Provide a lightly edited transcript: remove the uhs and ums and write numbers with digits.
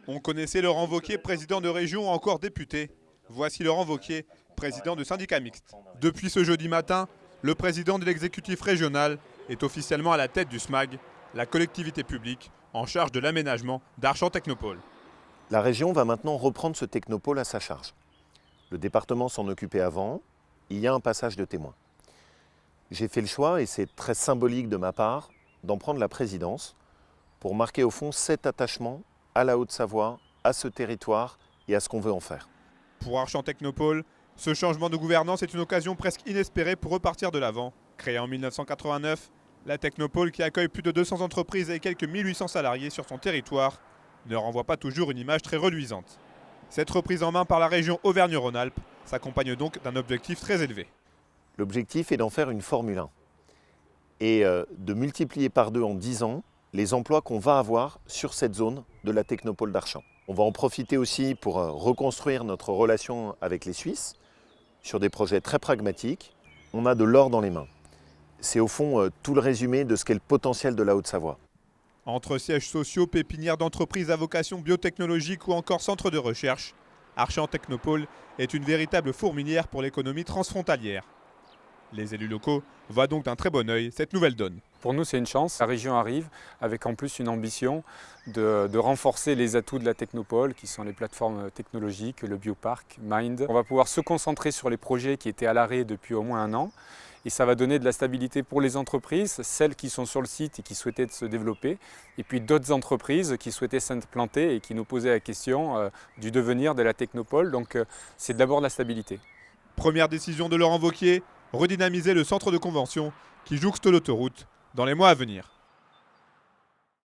On connaissait Laurent Wauquiez, président de région ou encore député. Voici Laurent Wauquiez, président de syndicat mixte. Depuis ce jeudi matin, le président de l'exécutif régional est officiellement à la tête du SMAG, la collectivité publique en charge de l'aménagement d'Archamps Technopole. La région va maintenant reprendre ce technopôle à sa charge. Le département s'en occupait avant, il y a un passage de témoin. J'ai fait le choix, et c'est très symbolique de ma part, d'en prendre la présidence pour marquer au fond cet attachement à la Haute-Savoie, à ce territoire et à ce qu'on veut en faire. Pour Archamps Technopole, ce changement de gouvernance est une occasion presque inespérée pour repartir de l'avant. Créée en 1989, la Technopole, qui accueille plus de 200 entreprises et quelques 1800 salariés sur son territoire, ne renvoie pas toujours une image très reluisante. Cette reprise en main par la région Auvergne-Rhône-Alpes s'accompagne donc d'un objectif très élevé. L'objectif est d'en faire une Formule 1 et de multiplier par 2 en 10 ans les emplois qu'on va avoir sur cette zone de la Technopole d'Archamps. On va en profiter aussi pour reconstruire notre relation avec les Suisses sur des projets très pragmatiques. On a de l'or dans les mains. C'est au fond tout le résumé de ce qu'est le potentiel de la Haute-Savoie. Entre sièges sociaux, pépinières d'entreprises à vocation biotechnologique ou encore centres de recherche, Archamps Technopole est une véritable fourmilière pour l'économie transfrontalière. Les élus locaux voient donc d'un très bon œil cette nouvelle donne. Pour nous, c'est une chance. La région arrive avec en plus une ambition de renforcer les atouts de la Technopole, qui sont les plateformes technologiques, le bioparc, Mind. On va pouvoir se concentrer sur les projets qui étaient à l'arrêt depuis au moins un an. Et ça va donner de la stabilité pour les entreprises, celles qui sont sur le site et qui souhaitaient se développer, et puis d'autres entreprises qui souhaitaient s'implanter et qui nous posaient la question du devenir de la Technopole. Donc c'est d'abord de la stabilité. Première décision de Laurent Wauquiez, redynamiser le centre de convention qui jouxte l'autoroute dans les mois à venir.